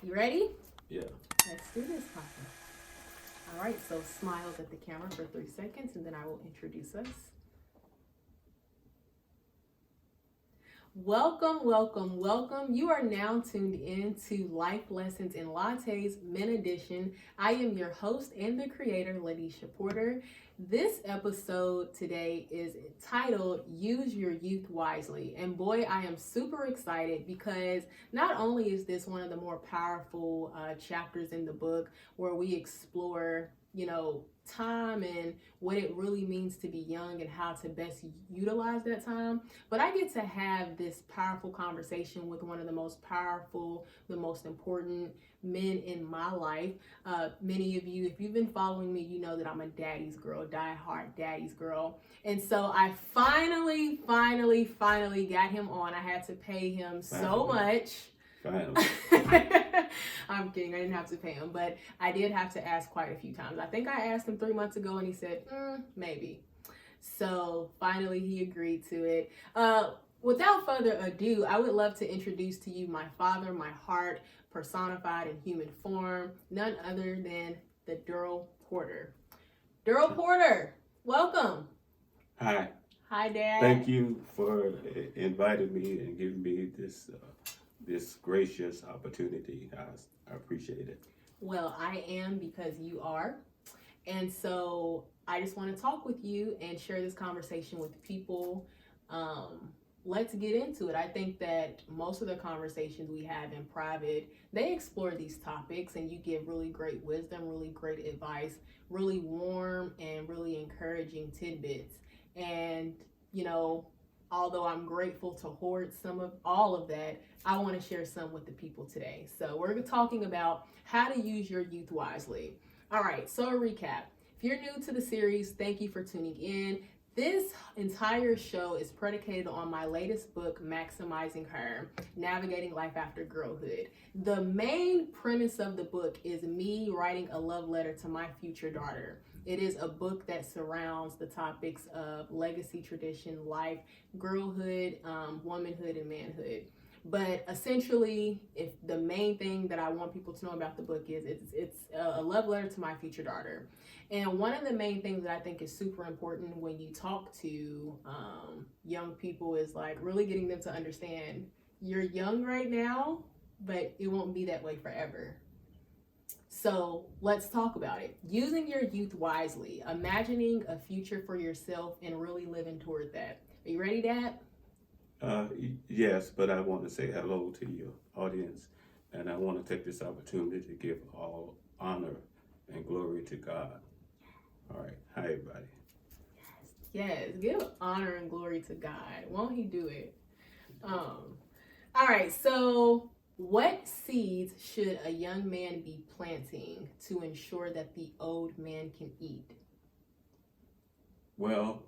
You ready? Yeah. Let's do this, Papa. All right, so smiles at the camera for 3 seconds and then I will introduce us. Welcome, welcome, welcome. You are now tuned in to Life Lessons in Lattes, Men Edition. I am your host and the creator, Lanisha Porter. This episode today is titled Use Your Youth Wisely. And boy, I am super excited because not only is this one of the more powerful chapters in the book where we explore, time and what it really means to be young and how to best utilize that time, but I get to have this powerful conversation with one of the most powerful, the most important men in my life. Many of you, if you've been following me, you know that I'm a daddy's girl, die-hard daddy's girl. And so I finally got him on. I had to pay him so much. Finally. I'm kidding. I didn't have to pay him, but I did have to ask quite a few times. I think I asked him 3 months ago and he said, maybe. So finally he agreed to it. Without further ado, I would love to introduce to you my father, my heart, personified in human form, none other than the Durrell Porter. Durrell Porter, welcome. Hi. Hi, Dad. Thank you for inviting me and giving me this gracious opportunity. I appreciate it. Well, I am because you are. And so I just want to talk with you and share this conversation with people. Let's get into it. I think that most of the conversations we have in private, they explore these topics and you give really great wisdom, really great advice, really warm and really encouraging tidbits. And, although I'm grateful to hoard some of all of that, I want to share some with the people today. So we're talking about how to use your youth wisely. All right, so a recap. If you're new to the series, thank you for tuning in. This entire show is predicated on my latest book, Maximizing Her, Navigating Life After Girlhood. The main premise of the book is me writing a love letter to my future daughter. It is a book that surrounds the topics of legacy, tradition, life, girlhood, womanhood, and manhood. But essentially, if the main thing that I want people to know about the book is it's a love letter to my future daughter. And one of the main things that I think is super important when you talk to young people is like really getting them to understand you're young right now, but it won't be that way forever. So let's talk about it. Using your youth wisely, imagining a future for yourself and really living toward that. Are you ready, Dad? Yes, but I want to say hello to your audience, and I want to take this opportunity to give all honor and glory to God. All right. Hi, everybody. Yes, give honor and glory to God. Won't he do it? All right, so what seeds should a young man be planting to ensure that the old man can eat? Well,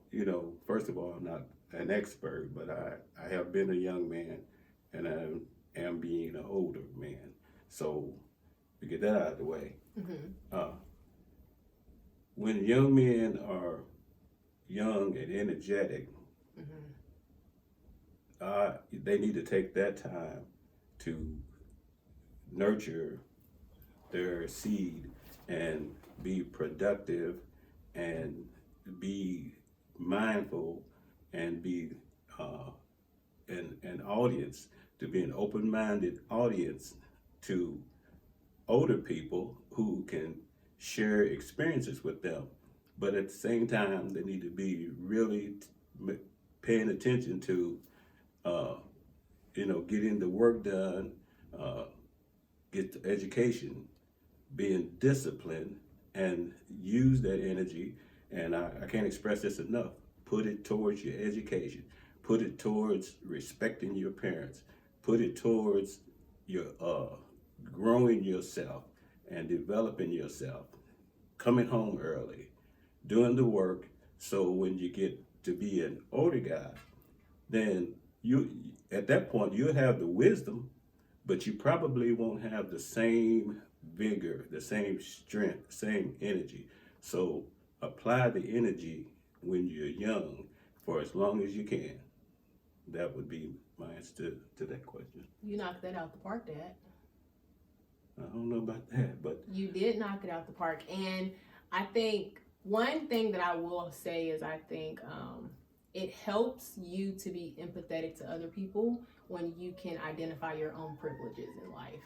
first of all, I'm not an expert, but I have been a young man and I am being an older man. So to get that out of the way, when young men are young and energetic, they need to take that time to nurture their seed and be productive and be mindful and be an audience, to be an open-minded audience to older people who can share experiences with them. But at the same time, they need to be really paying attention to, getting the work done, get the education, being disciplined, and use that energy. And I can't express this enough. Put it towards your education. Put it towards respecting your parents. Put it towards your growing yourself and developing yourself. Coming home early, doing the work, so when you get to be an older guy, then at that point you'll have the wisdom, but you probably won't have the same vigor, the same strength, same energy. So apply the energy when you're young for as long as you can. That would be my answer to that question. You knocked that out the park, Dad. don't know about that, but you did knock it out the park. And I think one thing that I will say is I think it helps you to be empathetic to other people when you can identify your own privileges in life.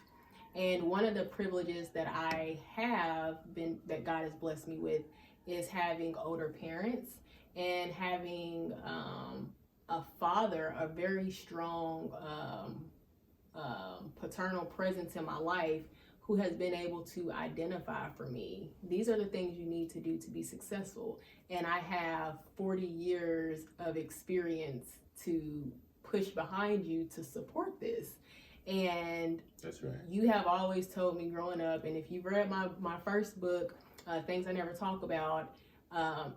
And one of the privileges that I have been, that God has blessed me with, is having older parents and having a father, a very strong paternal presence in my life, who has been able to identify for me, these are the things you need to do to be successful. And I have 40 years of experience to push behind you to support this. And that's right. You have always told me growing up, and if you've read my first book, Things I Never Talk About,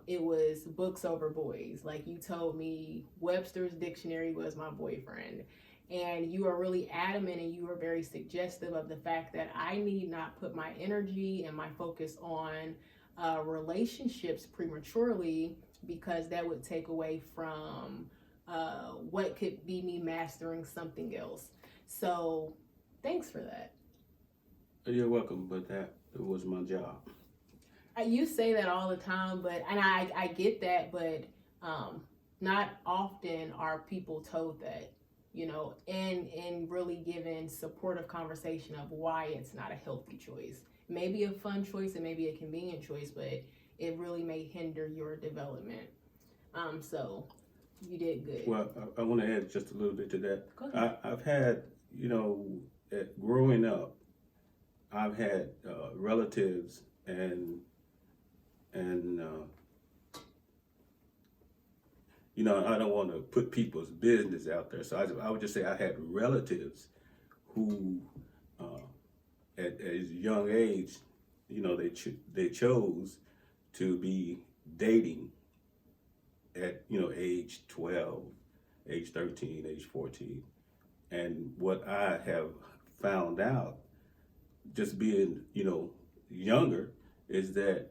it was books over boys. Like, you told me Webster's Dictionary was my boyfriend. And you are really adamant and you are very suggestive of the fact that I need not put my energy and my focus on relationships prematurely, because that would take away from what could be me mastering something else. So thanks for that. You're welcome, but that was my job. You say that all the time, and I get that, but not often are people told that. And really given supportive conversation of why it's not a healthy choice. Maybe a fun choice and maybe a convenient choice, but it really may hinder your development. So you did good. Well, I want to add just a little bit to that. Go ahead. I've had, growing up, I've had relatives and I don't want to put people's business out there, so I would just say I had relatives who, at a young age, they chose to be dating at age 12, age 13, age 14, and what I have found out, just being younger, is that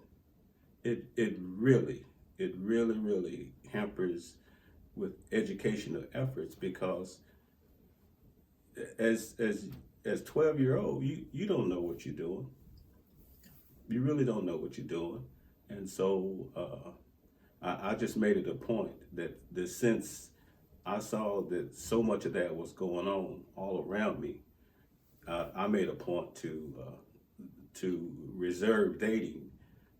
it really hampers with educational efforts, because as 12-year-old, you don't know what you're doing. You really don't know what you're doing. And so I just made it a point that since I saw that so much of that was going on all around me, I made a point to reserve dating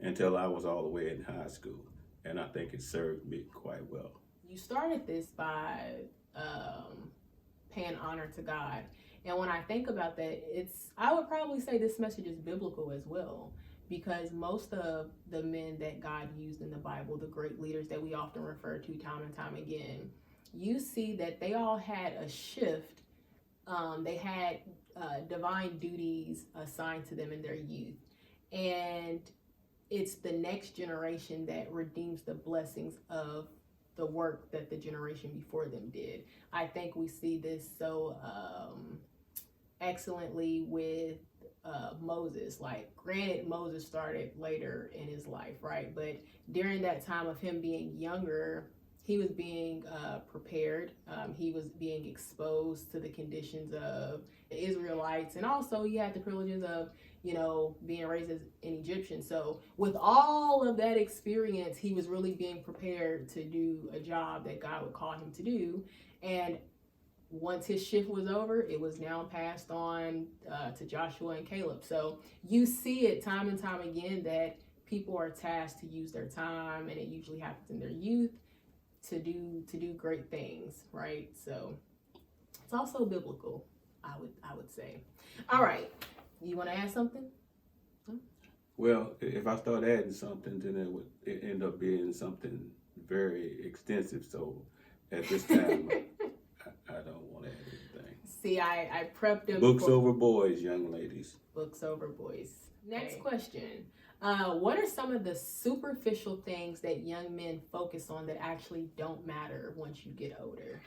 until I was all the way in high school. And I think it served me quite well. You started this by paying honor to God. And when I think about that, I would probably say this message is biblical as well, because most of the men that God used in the Bible, the great leaders that we often refer to time and time again, you see that they all had a shift. They had divine duties assigned to them in their youth. And it's the next generation that redeems the blessings of the work that the generation before them did. I think we see this so excellently with Moses. Like, granted, Moses started later in his life, right? But during that time of him being younger, he was being prepared. He was being exposed to the conditions of the Israelites, and also he had the privileges of being raised as an Egyptian. So with all of that experience, he was really being prepared to do a job that God would call him to do. And once his shift was over, it was now passed on to Joshua and Caleb. So you see it time and time again that people are tasked to use their time, and it usually happens in their youth, to do great things, right? So it's also biblical, I would say. All right. You want to add something? Well, if I start adding something, then it would end up being something very extensive. So at this time, I don't want to add anything. See, I prepped them. Books over boys, young ladies. Books over boys. Next question. What are some of the superficial things that young men focus on that actually don't matter once you get older?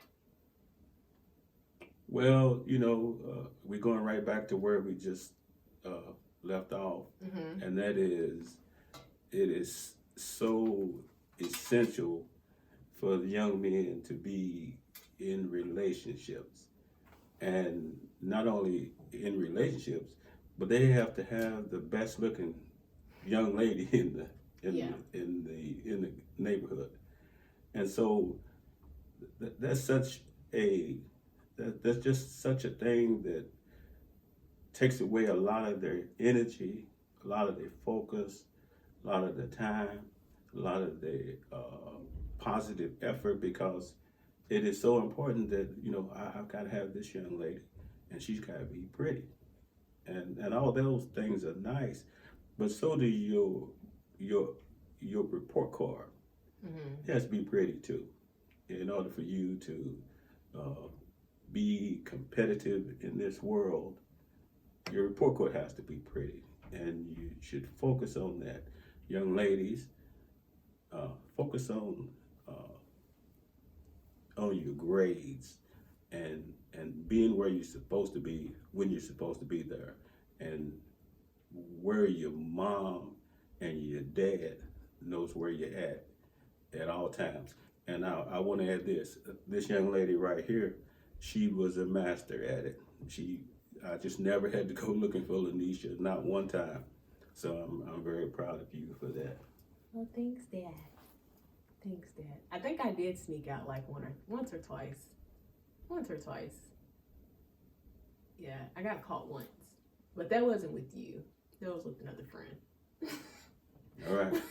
Well, we're going right back to where we just left off, and that is, it is so essential for the young men to be in relationships, and not only in relationships, but they have to have the best looking young lady Yeah. in the neighborhood. And so that's such a that's just such a thing that takes away a lot of their energy, a lot of their focus, a lot of the time, a lot of the positive effort, because it is so important that I've got to have this young lady, and she's got to be pretty, and all those things are nice, but so do your your report card. Mm-hmm. It has to be pretty too, in order for you to uh, be competitive in this world. Your report card has to be pretty, and you should focus on that. Young ladies, focus on your grades and being where you're supposed to be when you're supposed to be there, and where your mom and your dad knows where you're at all times. And now I want to add this. This young lady right here, she was a master at it. I just never had to go looking for Lanisha, not one time. So I'm very proud of you for that. Well, thanks, Dad. Thanks, Dad. I think I did sneak out like once or twice. Once or twice. Yeah, I got caught once, but that wasn't with you. That was with another friend. All right.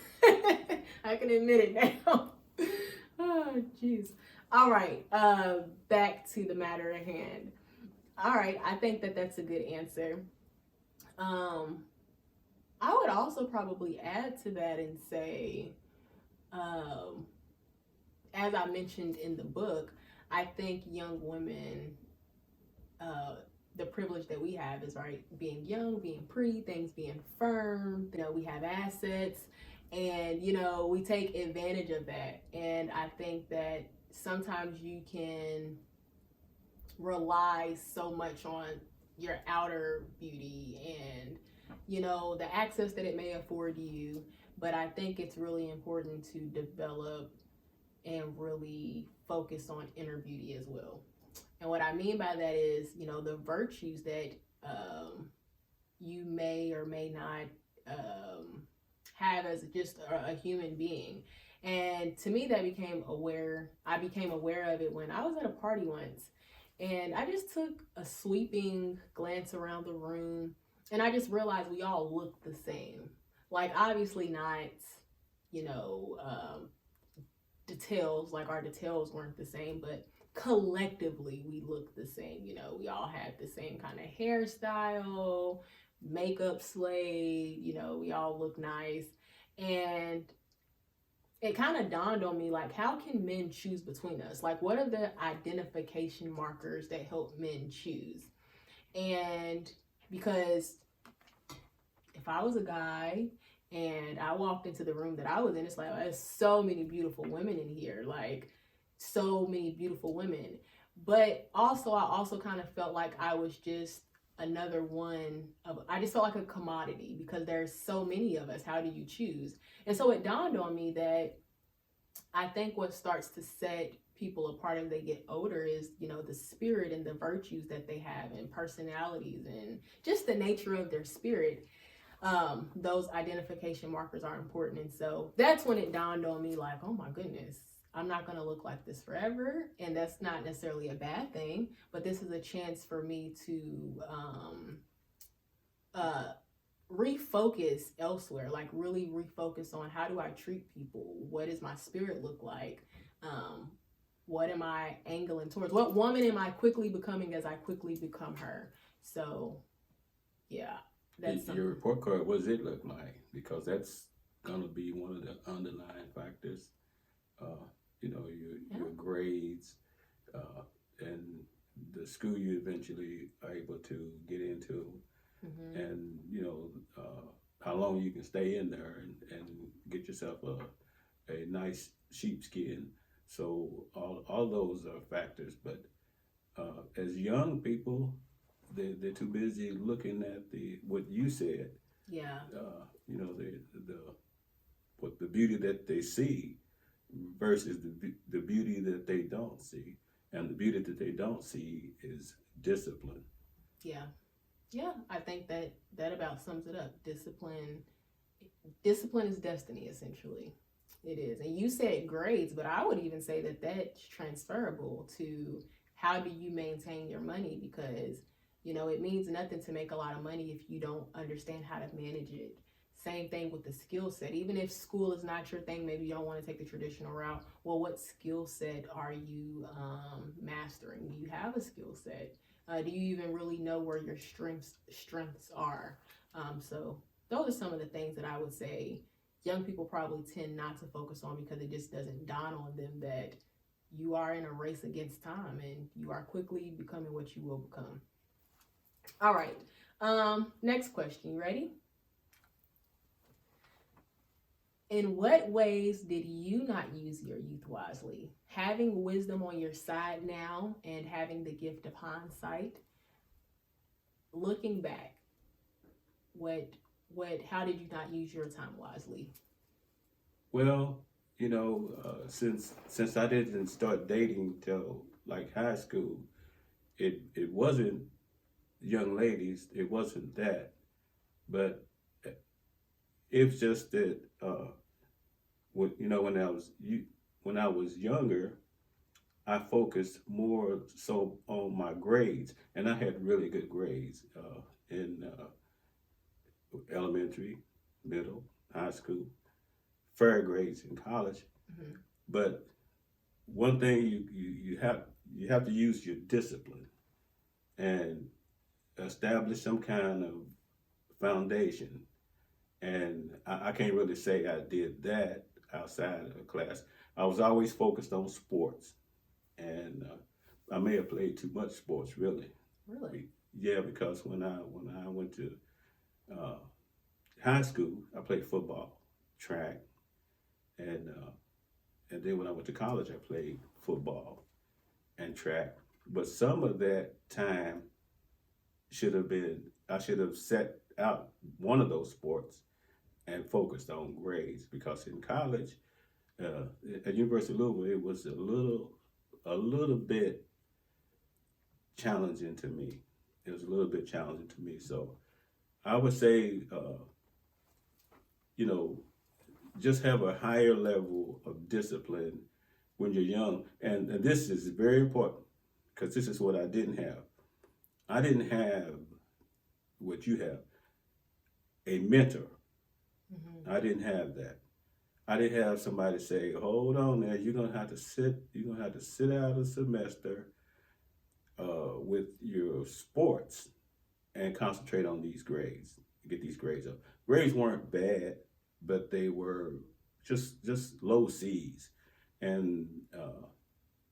I can admit it now. Oh, jeez. All right. Back to the matter at hand. All right. I think that's a good answer. I would also probably add to that and say, as I mentioned in the book, I think young women, the privilege that we have is, right, being young, being pretty, things being firm, we have assets, and, we take advantage of that. And I think that sometimes you can rely so much on your outer beauty and, the access that it may afford you. But I think it's really important to develop and really focus on inner beauty as well. And what I mean by that is, the virtues that you may or may not have as just a human being. And to me, I became aware of it when I was at a party once. And I just took a sweeping glance around the room, and I just realized we all look the same. Like, obviously not, details, like our details weren't the same, but collectively we look the same. We all had the same kind of hairstyle, makeup slayed, we all look nice. And it kind of dawned on me, like, how can men choose between us? Like, what are the identification markers that help men choose? And because if I was a guy and I walked into the room that I was in, it's like, there's so many beautiful women in here, like so many beautiful women. But also, I also kind of felt like I was just another one I just felt like a commodity because there's so many of us. How do you choose? And so it dawned on me that I think what starts to set people apart as they get older is, the spirit and the virtues that they have and personalities and just the nature of their spirit. Those identification markers are important. And so that's when it dawned on me, like, oh my goodness, I'm not going to look like this forever. And that's not necessarily a bad thing, but this is a chance for me to refocus elsewhere, like really refocus on how do I treat people? What does my spirit look like? What am I angling towards? What woman am I quickly becoming as I quickly become her? So, yeah. That's your report card, what does it look like? Because that's going to be one of the underlying factors. Your grades, and the school you eventually are able to get into, mm-hmm. and how long you can stay in there and get yourself a nice sheepskin. So all those are factors. But as young people, they're too busy looking at what you said. Yeah. The beauty that they see versus the beauty that they don't see, and the beauty that they don't see is discipline. Yeah. Yeah, I think that about sums it up. Discipline is destiny, essentially. It is. And you said grades, but I would even say that that's transferable to how do you maintain your money, because it means nothing to make a lot of money if you don't understand how to manage it. Same thing with the skill set. Even if school is not your thing, maybe you don't want to take the traditional route. Well, what skill set are you mastering? Do you have a skill set? Do you even really know where your strengths are? So those are some of the things that I would say young people probably tend not to focus on, because it just doesn't dawn on them that you are in a race against time and you are quickly becoming what you will become. All right. Next question. You ready? In what ways did you not use your youth wisely? Having wisdom on your side now and having the gift of hindsight, looking back, how did you not use your time wisely? Well, since I didn't start dating till like high school, it wasn't young ladies, it wasn't that, but it's just that when I was younger, I focused more so on my grades, and I had really good grades in elementary, middle, high school, fair grades in college. Mm-hmm. But one thing you have to use your discipline and establish some kind of foundation. And I can't really say I did that outside of class. I was always focused on sports, and I may have played too much sports, really. Really? Yeah, because when I went to uh, high school, I played football, track, and then when I went to college, I played football and track. But some of that time I should have set out one of those sports and focused on grades, because in college, at University of Louisville, it was a little bit challenging to me. It was a little bit challenging to me. So I would say, you know, just have a higher level of discipline when you're young. And this is very important, because this is what I didn't have. I didn't have what you have, a mentor. Mm-hmm. I didn't have that. I didn't have somebody say, hold on there, you're gonna have to sit out a semester with your sports and concentrate on these grades, get these grades up. Grades weren't bad, but they were just low C's. And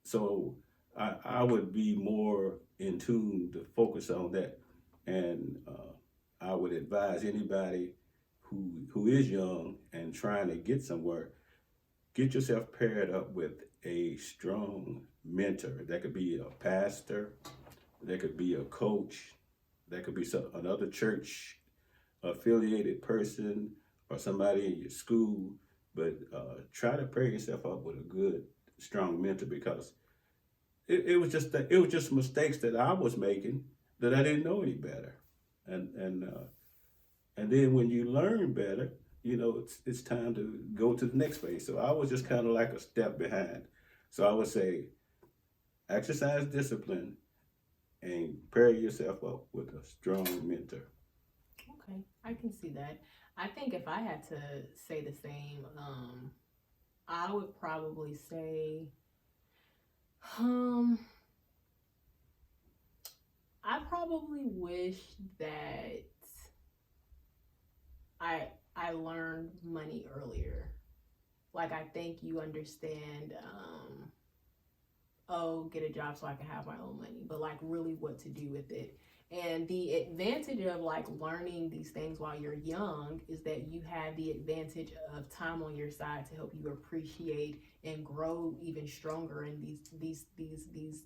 so I would be more in tune to focus on that. And I would advise anybody who is young and trying to get somewhere, get yourself paired up with a strong mentor. That could be a pastor, that could be a coach, that could be another church affiliated person, or somebody in your school. But try to pair yourself up with a good, strong mentor, because it was just mistakes that I was making that I didn't know any better. And then when you learn better, it's time to go to the next phase. So I was just kind of like a step behind. So I would say, exercise discipline and pair yourself up with a strong mentor. Okay, I can see that. I think if I had to say the same, I would probably say, I probably wish that I learned money earlier. Like, I think you understand, get a job so I can have my own money, but like really what to do with it. And the advantage of like learning these things while you're young is that you have the advantage of time on your side to help you appreciate and grow even stronger in these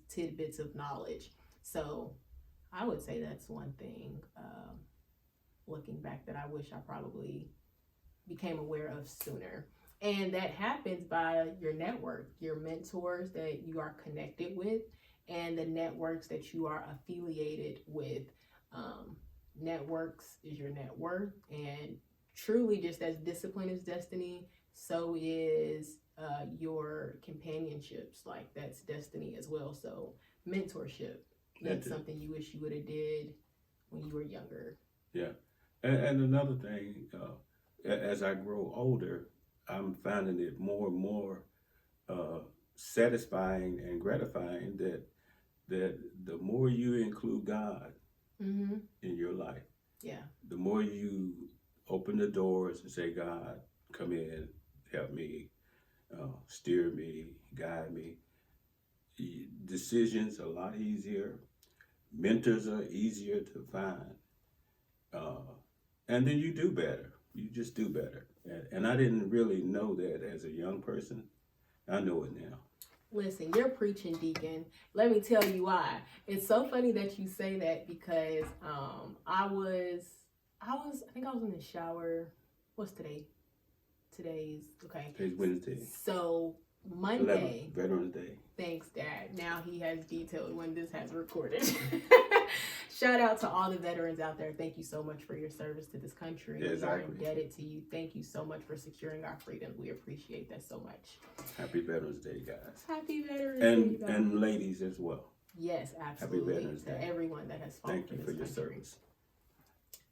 tidbits of knowledge. So I would say that's one thing, looking back, that I wish I probably became aware of sooner. And that happens by your network, your mentors that you are connected with, and the networks that you are affiliated with. networks is your net worth, and truly, just as discipline is destiny, so is your companionships. Like, that's destiny as well. So mentorship, that's something you wish you would have did when you were younger. Yeah, and another thing, as I grow older, I'm finding it more and more satisfying and gratifying that the more you include God Mm-hmm. in your life, Yeah. the more you open the doors and say, God, come in, help me, steer me, guide me. Decisions are a lot easier. Mentors are easier to find. And then you do better. You just do better. And I didn't really know that as a young person. I know it now. Listen, you're preaching, Deacon. Let me tell you why. It's so funny that you say that, because I think I was in the shower. What's today? Today's Wednesday. So Monday. 11th, Veterans Day. Thanks, Dad. Now he has detailed when this has recorded. Shout out to all the veterans out there. Thank you so much for your service to this country. Yeah, exactly. We are indebted to you. Thank you so much for securing our freedom. We appreciate that so much. Happy Veterans Day, guys. Happy Veterans Day, guys. And ladies as well. Yes, absolutely. Happy Veterans Day. Everyone that has fought Thank for you this for your country. service.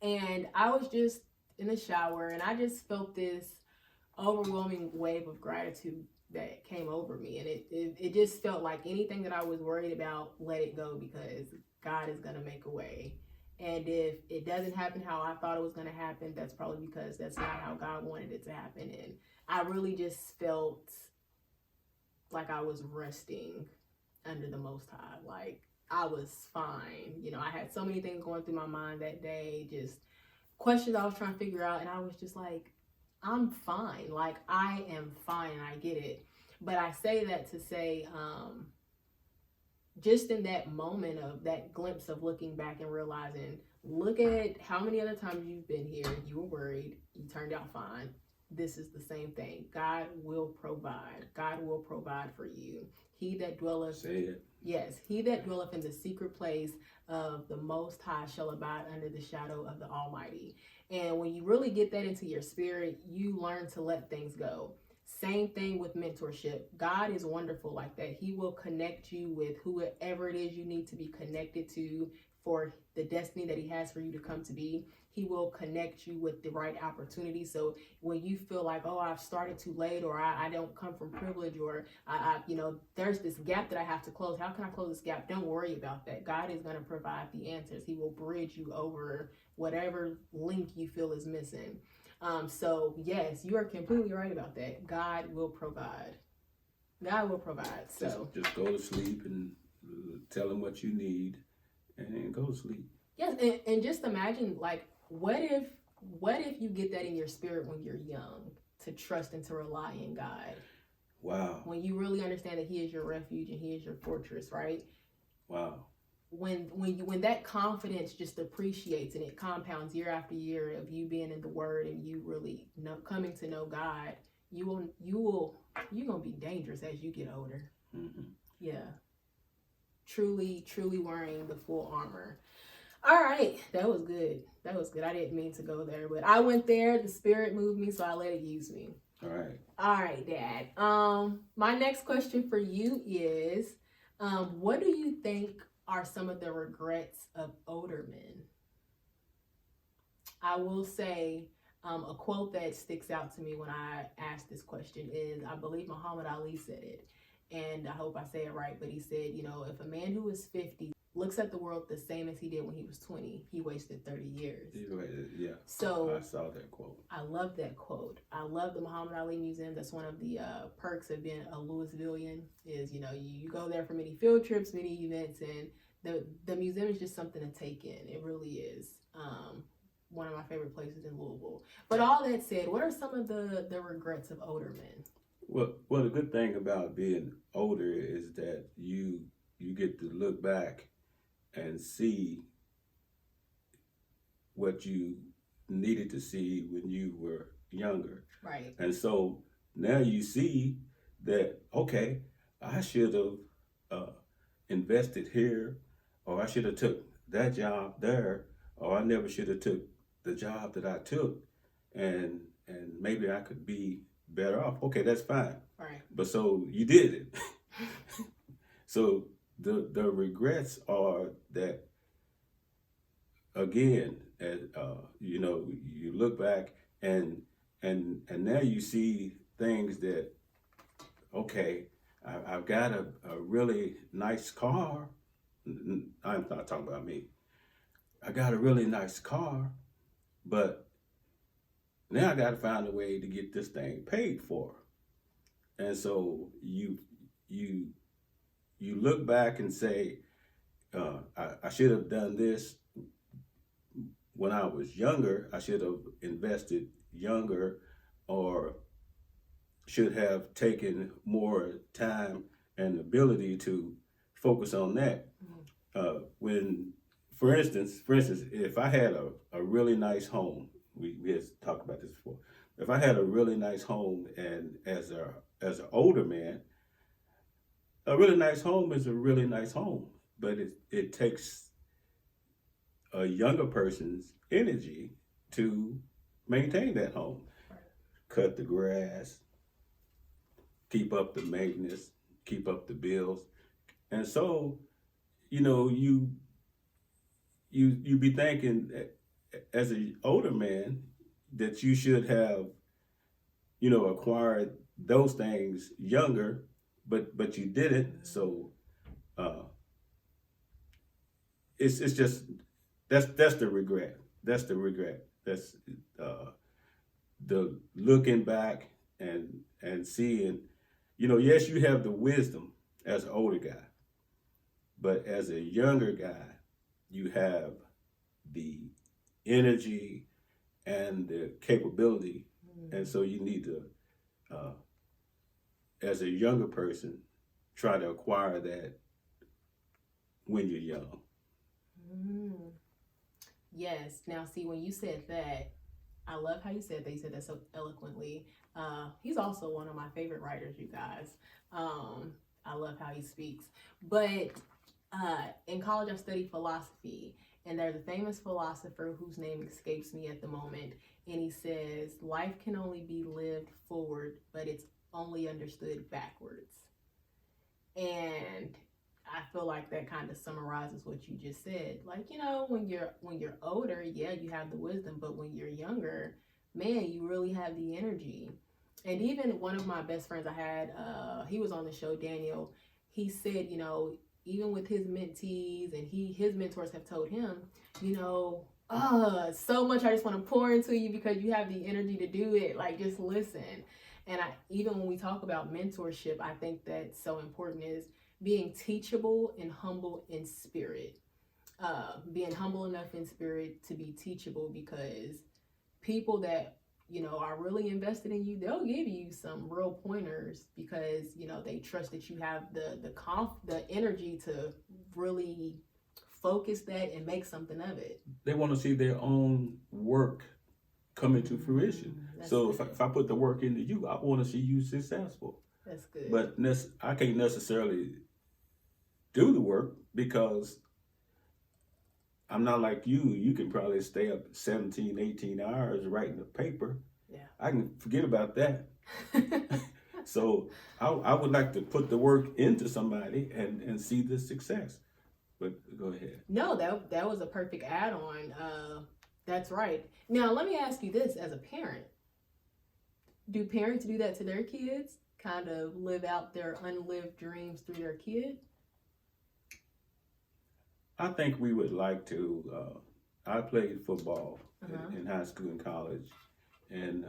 And I was just in the shower, and I just felt this overwhelming wave of gratitude that came over me, and it just felt like anything that I was worried about, let it go, because God is going to make a way. And if it doesn't happen how I thought it was going to happen, that's probably because that's not how God wanted it to happen. And I really just felt like I was resting under the Most High. Like, I was fine. You know, I had so many things going through my mind that day, just questions I was trying to figure out, and I was just like, I'm fine. Like, I am fine, and I get it. But I say that to say, just in that moment of that glimpse of looking back and realizing, look at how many other times you've been here, you were worried, you turned out fine. This is the same thing. God will provide. God will provide for you. He that dwelleth, say it. Yes, he that dwelleth in the secret place of the Most High shall abide under the shadow of the Almighty. And when you really get that into your spirit, you learn to let things go. Same thing with mentorship. God is wonderful like that. He will connect you with whoever it is you need to be connected to for the destiny that he has for you to come to be. He will connect you with the right opportunity. So when you feel like, oh, I've started too late, or I don't come from privilege, or there's this gap that I have to close. How can I close this gap? Don't worry about that. God is going to provide the answers. He will bridge you over whatever link you feel is missing. So yes, you are completely right about that. God will provide. God will provide. So just go to sleep and tell him what you need, and then go to sleep. Yes, and just imagine, like, what if you get that in your spirit when you're young, to trust and to rely in God. Wow. When you really understand that he is your refuge and he is your fortress, right? Wow. When that confidence just appreciates and it compounds year after year of you being in the Word and you really coming to know God, you're gonna be dangerous as you get older. Mm-hmm. Yeah. Truly wearing the full armor. All right, that was good. I didn't mean to go there, but I went there. The Spirit moved me, so I let it use me. All right, Dad. My next question for you is, what do you think are some of the regrets of older men? I will say, a quote that sticks out to me when I ask this question is, I believe Muhammad Ali said it, and I hope I say it right, but he said, if a man who is 50 looks at the world the same as he did when he was 20, he wasted 30 years. Yeah. So I saw that quote. I love that quote. I love the Muhammad Ali Museum. That's one of the perks of being a Louisvillian is, you go there for many field trips, many events, and the museum is just something to take in. It really is. One of my favorite places in Louisville. But all that said, what are some of the regrets of older men? Well, the good thing about being older is that you get to look back and see what you needed to see when you were younger. Right. And so now you see that, okay, I should have invested here, or I should have took that job there, or I never should have took the job that I took, and maybe I could be better off. Okay, that's fine. Right. But so you did it. So the regrets are that, again, you know, you look back and now you see things that, okay, I've got a really nice car. I'm not talking about me. I got a really nice car, but now I got to find a way to get this thing paid for. And so you look back and say, I should have done this when I was younger. I should have invested younger, or should have taken more time and ability to focus on that. When, for instance, if I had a really nice home, we had talked about this before. If I had a really nice home, and as an older man, a really nice home is a really nice home, but it takes a younger person's energy to maintain that home. Cut the grass, keep up the maintenance, keep up the bills. And so, you know, you be thinking as an older man that you should have, you know, acquired those things younger, but you didn't. So it's just that's the regret. That's the regret. That's the looking back and seeing, you know, yes, you have the wisdom as an older guy, but as a younger guy, you have the energy and the capability. And so you need to, as a younger person, try to acquire that when you're young. Yes. Now, see, when you said that, I love how you said that. You said that so eloquently. He's also one of my favorite writers, you guys. I love how he speaks. But in college, I studied philosophy, and there's a famous philosopher whose name escapes me at the moment, and he says, life can only be lived forward, but it's only understood backwards. And I feel like that kind of summarizes what you just said. Like, you know, when you're older, yeah, you have the wisdom, but when you're younger, man, you really have the energy. And even one of my best friends I had, he was on the show, Daniel. He said, you know, even with his mentees and his mentors have told him, you know, so much I just want to pour into you because you have the energy to do it. Like, just listen. And even when we talk about mentorship, I think that's so important is being teachable and humble in spirit. Being humble enough in spirit to be teachable, because people that, you know, are really invested in you, they'll give you some real pointers because, you know, they trust that you have the energy to really focus that and make something of it. They want to see their own work come into fruition. So if I put the work into you, I want to see you successful. That's good. But I can't necessarily do the work because I'm not like you. You can probably stay up 17, 18 hours writing a paper. Yeah. I can forget about that. So I would like to put the work into somebody and see the success. But go ahead. No, that was a perfect add-on. That's right. Now, let me ask you this as a parent. Do parents do that to their kids? Kind of live out their unlived dreams through their kid? I think we would like to. I played football in high school and college, and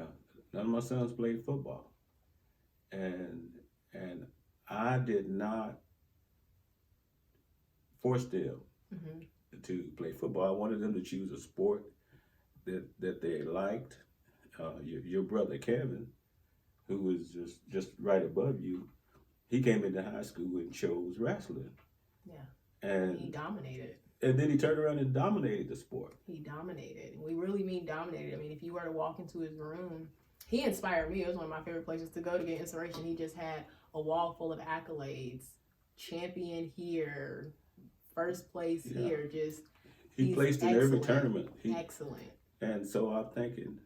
none of my sons played football, and I did not force them to play football. I wanted them to choose a sport that they liked. Your brother Kevin, who was just right above you, he came into high school and chose wrestling. Yeah. And he dominated. And then he turned around and dominated the sport. He dominated. We really mean dominated. I mean, if you were to walk into his room, he inspired me. It was one of my favorite places to go to get inspiration. He just had a wall full of accolades. Champion here, first place here, just He He's placed in every excellent. tournament. Excellent. And so I'm thinking,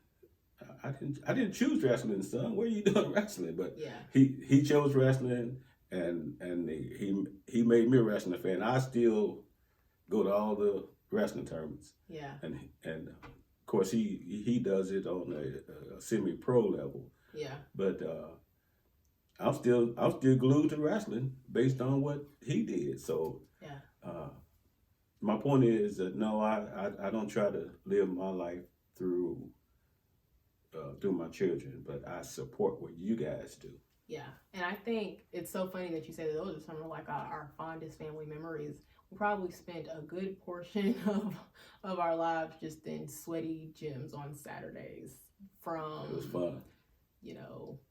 I didn't choose wrestling, son. What are you doing wrestling? But Yeah. he chose wrestling, and he made me a wrestling fan. I still go to all the wrestling tournaments. Yeah. And of course he does it on a semi-pro level. Yeah. But I'm still glued to wrestling based on what he did. So Yeah. my point is that no, I don't try to live my life through my children, but I support what you guys do. Yeah, and I think it's so funny that you say that those are some of like our fondest family memories. We probably spent a good portion of our lives just in sweaty gyms on Saturdays, from It was fun.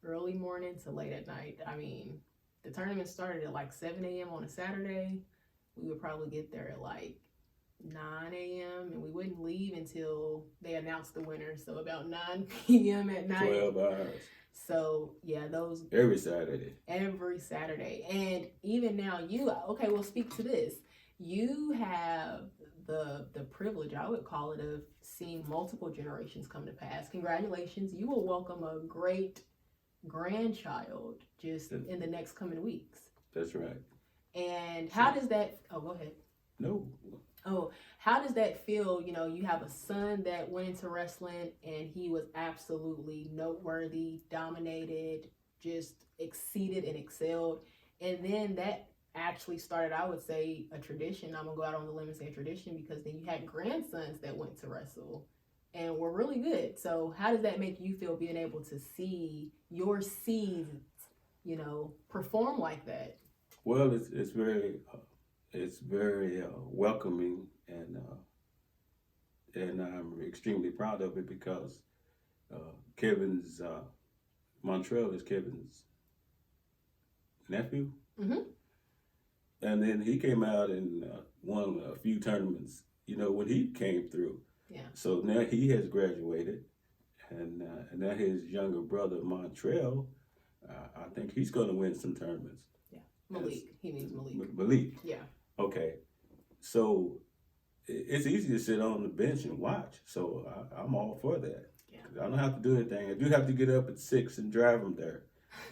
early morning to late at night. I mean, the tournament started at like 7 a.m. on a Saturday. We would probably get there at like 9 a.m. and we wouldn't leave until they announced the winner. So about 9 p.m. at night. 12 hours. So yeah, those every Saturday. And even now, we'll speak to this. You have the privilege, I would call it, of seeing multiple generations come to pass. Congratulations. You will welcome a great grandchild just in the next coming weeks. That's right. And how does that, go ahead. No. Oh, how does that feel? You have a son that went into wrestling and he was absolutely noteworthy, dominated, just exceeded and excelled. And then that actually started, I would say, a tradition. I'm going to go out on the limb and say a tradition, because then you had grandsons that went to wrestle and were really good. So how does that make you feel, being able to see your seeds, perform like that? Well, it's very welcoming, and I'm extremely proud of it, because Kevin's Montreal is Kevin's nephew. Mm-hmm. And then he came out and won a few tournaments, when he came through. Yeah. So now he has graduated, and now his younger brother, Montreal, I think he's going to win some tournaments. Yeah. Malik. He means Malik. Malik. Yeah. Okay. So it's easy to sit on the bench and watch. So I'm all for that. Yeah. I don't have to do anything. I do have to get up at 6 and drive them there.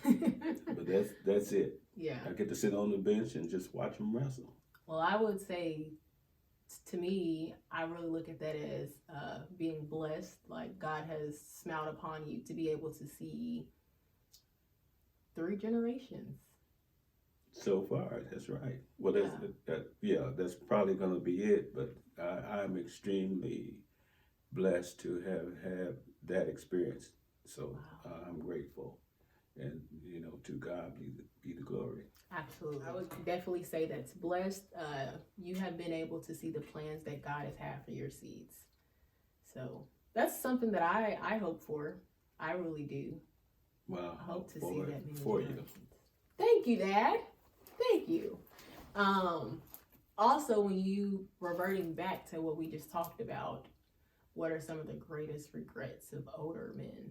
But that's it. Yeah. I get to sit on the bench and just watch them wrestle. Well, I would say, to me, I really look at that as being blessed. Like, God has smiled upon you to be able to see 3 generations. So far, that's right. Well, that's probably going to be it. But I'm extremely blessed to have had that experience. So wow. I'm grateful, and to God be the glory. Absolutely, I would definitely say that's blessed. You have been able to see the plans that God has had for your seeds. So that's something that I hope for. I really do. Well, I hope to see that many for you. Thank you, Dad. Thank you. Also, when you reverting back to what we just talked about, what are some of the greatest regrets of older men?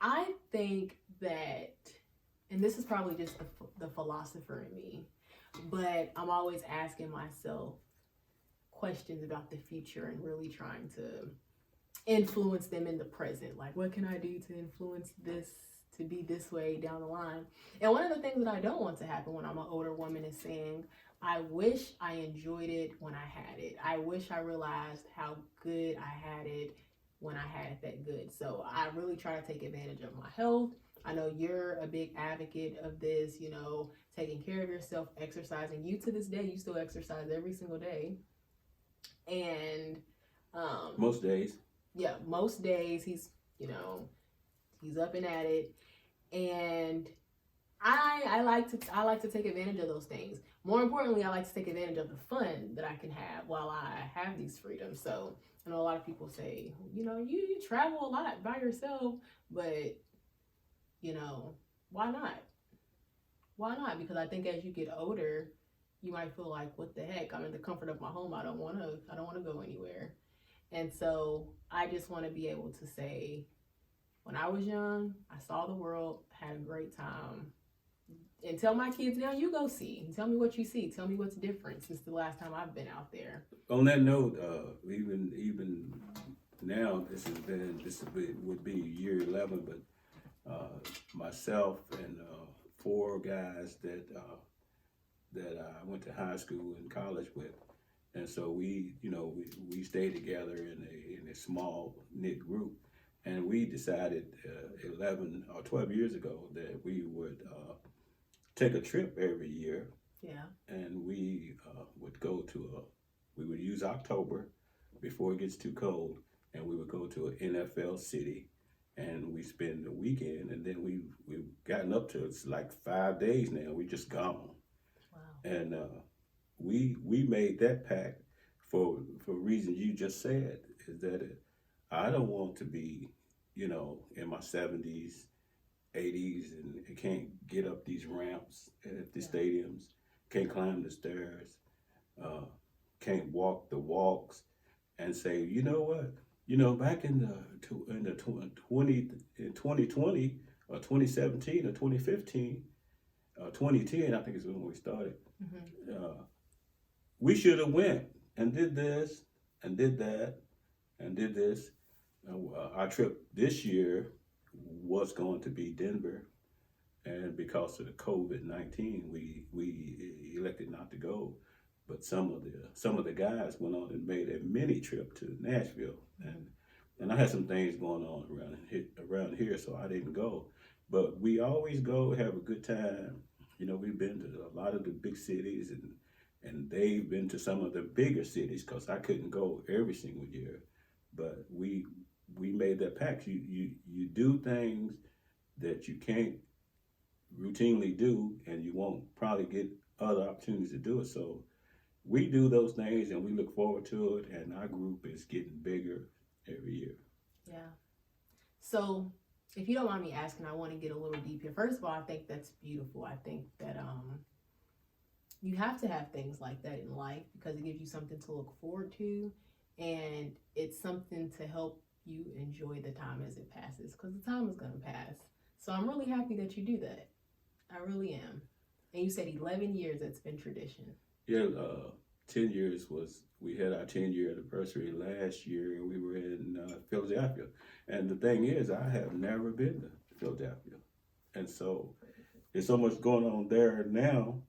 I think that, and this is probably just the philosopher in me, but I'm always asking myself questions about the future and really trying to influence them in the present. Like, what can I do to influence this to be this way down the line? And one of the things that I don't want to happen when I'm an older woman is saying, I wish I enjoyed it when I had it. I wish I realized how good I had it when I had it that good. So I really try to take advantage of my health. I know you're a big advocate of this, taking care of yourself, exercising. You, to this day, you still exercise every single day. And most days. Yeah, most days he's up and at it. And I like to take advantage of those things. More importantly, I like to take advantage of the fun that I can have while I have these freedoms. So I know a lot of people say, you travel a lot by yourself, but why not? Why not? Because I think as you get older, you might feel like, what the heck? I'm in the comfort of my home. I don't want to go anywhere. And so I just want to be able to say, when I was young, I saw the world, had a great time, And tell my kids now, you go see. Tell me what you see. Tell me what's different since the last time I've been out there. On that note, even now, would be year 11, but myself and four guys that I went to high school and college with, and so we stayed together in a small knit group, and we decided 11 or 12 years ago that we would take a trip every year. Yeah. And we would go to we would use October before it gets too cold, and we would go to an NFL city, and we spend the weekend, and then we've gotten up to, it's like 5 days now. We just gone. Wow. And we made that pact for reasons you just said, is that I don't want to be, in my 70s, 80s, and can't get up these ramps at the stadiums, can't climb the stairs, can't walk the walks, and say, you know what, back in the 2020 or 2017 or 2015, 2010, I think is when we started. Mm-hmm. We should have went and did this and did that and did this. Our trip this year was going to be Denver, and because of the COVID-19, we elected not to go. But some of the guys went on and made a mini trip to Nashville, and I had some things going on around here, so I didn't go. But we always go, have a good time. We've been to a lot of the big cities, and they've been to some of the bigger cities because I couldn't go every single year. But we made that pact. You do things that you can't routinely do, and you won't probably get other opportunities to do it. So we do those things, and we look forward to it, and our group is getting bigger every year. Yeah. So if you don't mind me asking, I want to get a little deep here. First of all, I think that's beautiful. I think that you have to have things like that in life because it gives you something to look forward to, and it's something to help you enjoy the time as it passes, because the time is going to pass. So I'm really happy that you do that. I really am. And you said 11 years that's been tradition. Yeah, 10 years we had our 10-year anniversary last year, and we were in Philadelphia. And the thing is, I have never been to Philadelphia. And so there's so much going on there now.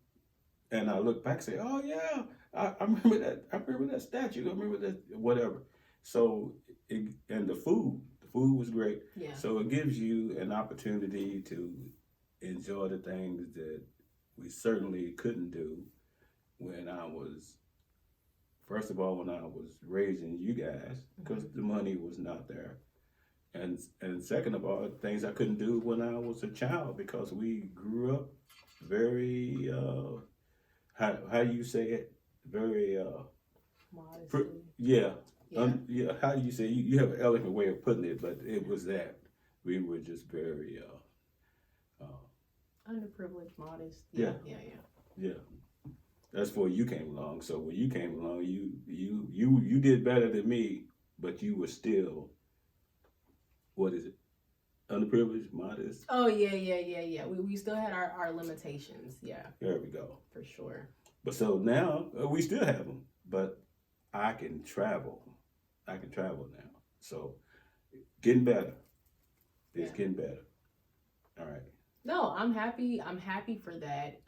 And I look back and say, oh yeah, I remember that. I remember that statue. I remember that whatever. So, and the food was great. Yeah. So it gives you an opportunity to enjoy the things that we certainly couldn't do when I was, first of all, when I was raising you guys, because the money was not there. And second of all, things I couldn't do when I was a child, because we grew up very, how do you say it? Very, modestly. Yeah. How do you say? You have an elegant way of putting it, but it was that. We were just very, underprivileged, modest. Yeah. Yeah. That's before you came along. So when you came along, you did better than me, but you were still, what is it? Underprivileged, modest. Oh yeah. We still had our limitations. Yeah. There we go. For sure. But so now we still have them, but I can travel. I can travel now. So getting better. It's getting better. All right. No, I'm happy. I'm happy for that.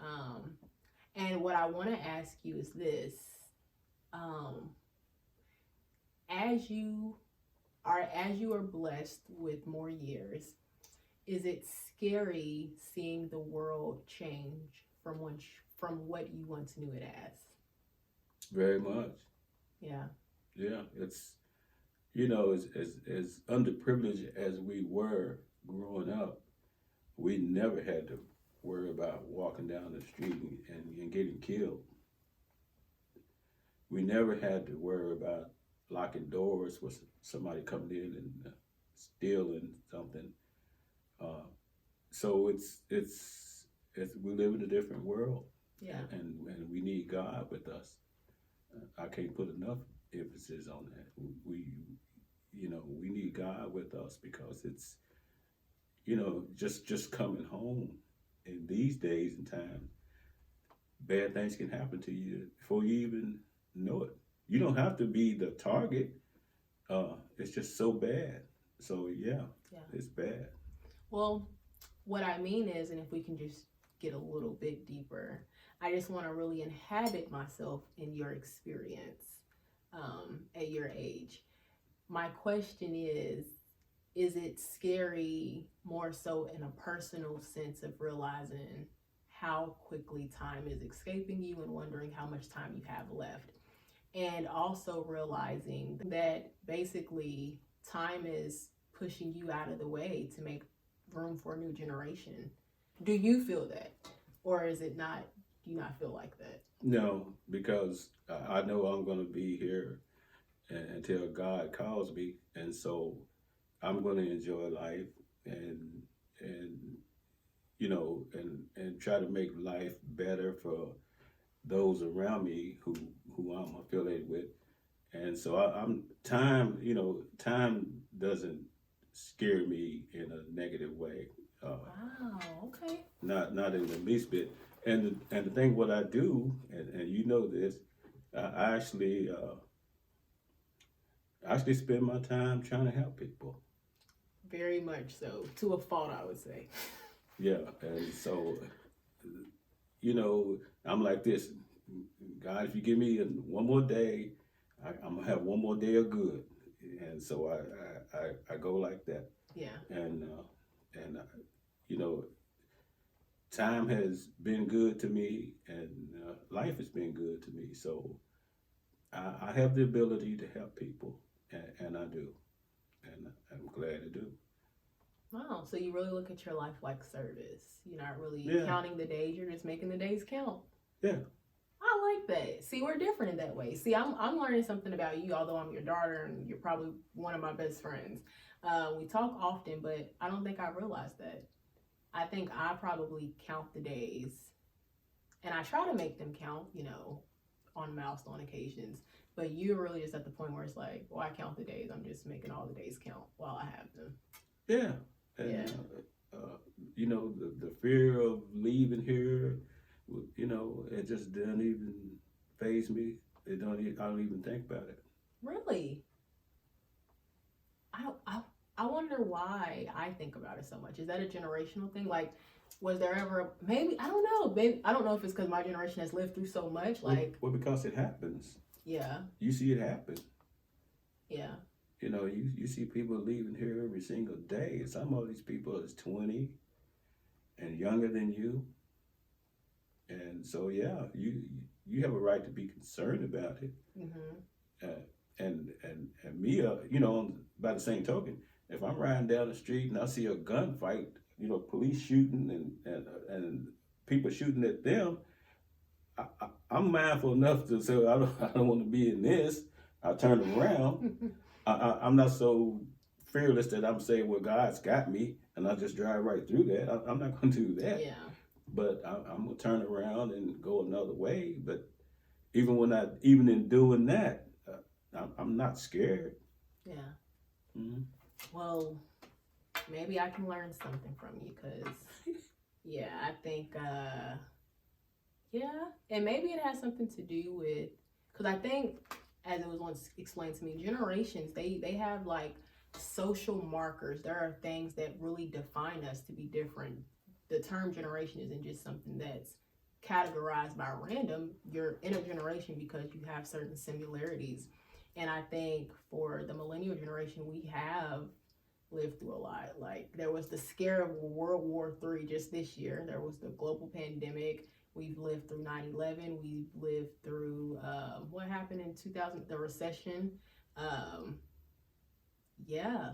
And what I want to ask you is this: as you are blessed with more years, is it scary seeing the world change from what you once knew it as? Very much. Yeah. Yeah, it's, as underprivileged as we were growing up, we never had to worry about walking down the street and getting killed. We never had to worry about locking doors with somebody coming in and stealing something. So it's we live in a different world. Yeah. And we need God with us. I can't put enough emphasis on that. We need God with us, because it's, just coming home in these days and times, bad things can happen to you before you even know it. You don't have to be the target. It's just so bad. So yeah, it's bad. Well, what I mean is, and if we can just get a little bit deeper, I just want to really inhabit myself in your experience at your age. My question is it scary more so in a personal sense of realizing how quickly time is escaping you and wondering how much time you have left? And also realizing that basically time is pushing you out of the way to make room for a new generation. Do you feel that? Or is it not, do you not feel like that? No, because I know I'm going to be here until God calls me. And so I'm going to enjoy life and you know, and try to make life better for those around me who I'm affiliated with. And so I'm time, you know, time doesn't scare me in a negative way. Wow, okay. Not in the least bit. And the thing what I do, and you know this, I actually spend my time trying to help people. Very much so, to a fault, I would say. Yeah, and so, you know, I'm like this. God, if you give me one more day, I'm gonna have one more day of good, and so I go like that. Yeah. And you know, time has been good to me, and life has been good to me. So I have the ability to help people, and I do, and I'm glad to do. Wow, so you really look at your life like service. You're not really Yeah. counting the days, you're just making the days count. Yeah. I like that. See, we're different in that way. See, I'm learning something about you, although I'm your daughter and you're probably one of my best friends. We talk often, but I don't think I realized that. I think I probably count the days, and I try to make them count, you know, on milestone occasions. But you're really just at the point where it's like, well, I count the days. I'm just making all the days count while I have them. Yeah. And, you know, the fear of leaving here, you know, it just doesn't even faze me. I don't even think about it. Really? I wonder why I think about it so much. Is that a generational thing? Like, was there ever, maybe, I don't know. Maybe, I don't know if it's because my generation has lived through so much. Like, well, because it happens. Yeah. You see it happen. Yeah. You know, you see people leaving here every single day. And some of these people is 20 and younger than you. And so, yeah, you have a right to be concerned about it. Mm-hmm. And me, you know, by the same token, if I'm riding down the street and I see a gunfight, you know, police shooting and people shooting at them, I'm mindful enough to say I don't want to be in this. I turn around. I'm not so fearless that I'm saying, well, God's got me, and I just drive right through that. I'm not going to do that. Yeah. But I'm going to turn around and go another way. But even in doing that, I'm not scared. Yeah. Mm-hmm. Well, maybe I can learn something from you, because, yeah, I think, yeah, and maybe it has something to do with, because I think, as it was once explained to me, generations, they have like social markers. There are things that really define us to be different. The term generation isn't just something that's categorized by random. You're in a generation because you have certain similarities. And I think for the millennial generation, we have lived through a lot. Like, there was the scare of World War III just this year. There was the global pandemic. We've lived through 9/11. We've lived through what happened in 2000, the recession. Yeah.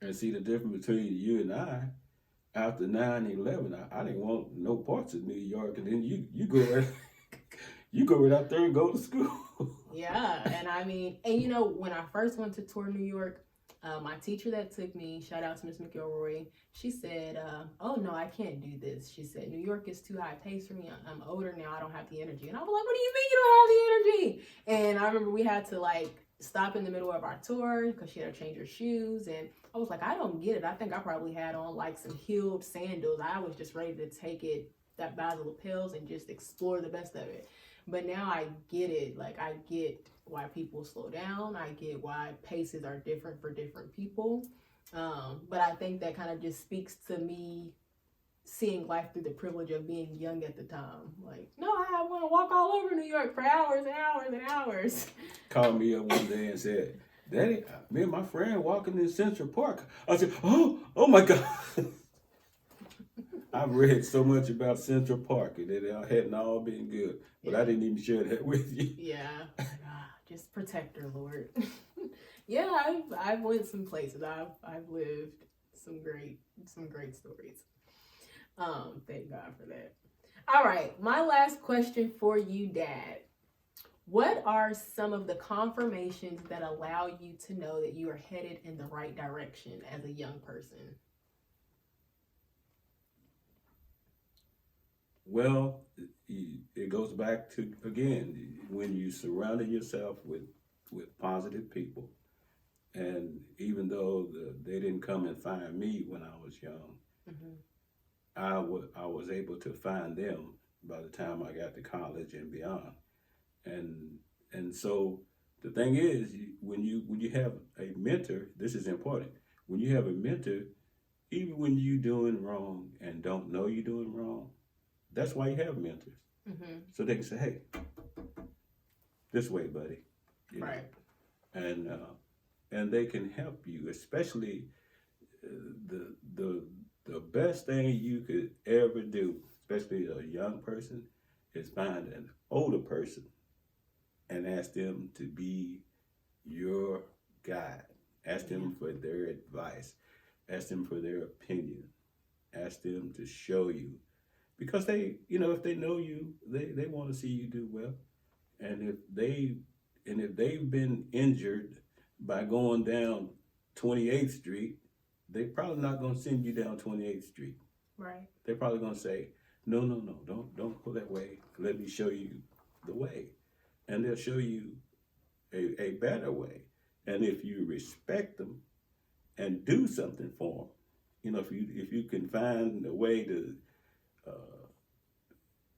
And see the difference between you and I. After 9/11, I didn't want no parts of New York, and then you go right, you go right out there and go to school. Yeah, and I mean, and you know, when I first went to tour New York, my teacher that took me, shout out to Miss McElroy, she said, oh no, I can't do this. She said, New York is too high paced for me. I'm older now, I don't have the energy. And I was like, what do you mean you don't have the energy? And I remember we had to like stop in the middle of our tour because she had to change her shoes. And I was like, I don't get it. I think I probably had on like some heeled sandals. I was just ready to take it, that basil lapels, and just explore the best of it. But now I get it. Like, I get why people slow down. I get why paces are different for different people. But I think that kind of just speaks to me seeing life through the privilege of being young at the time. Like, no, I want to walk all over New York for hours and hours and hours. Called me up one day and said, Daddy, me and my friend walking in Central Park. I said, oh my God. I've read so much about Central Park and it hadn't all been good, but I didn't even share that with you. Yeah, just protect her, Lord. Yeah, I've went some places. I've lived some great stories. Thank God for that. All right, my last question for you, Dad. What are some of the confirmations that allow you to know that you are headed in the right direction as a young person? Well, it goes back to, again, when you surrounded yourself with positive people, and even though they didn't come and find me when I was young, Mm-hmm. I was able to find them by the time I got to college and beyond. And so the thing is, when you have a mentor, this is important. When you have a mentor, even when you're doing wrong and don't know you're doing wrong, that's why you have mentors. Mm-hmm. So they can say, hey, this way, buddy. You know? Right. And they can help you, especially the best thing you could ever do, especially a young person, is find an older person and ask them to be your guide. Ask them for their advice. Ask them for their opinion. Ask them to show you. Because they, if they know you, they want to see you do well. And if they've been injured by going down 28th Street, they're probably not going to send you down 28th Street. Right. They're probably going to say, no, don't go that way. Let me show you the way. And they'll show you a better way. And if you respect them and do something for them, if you can find a way to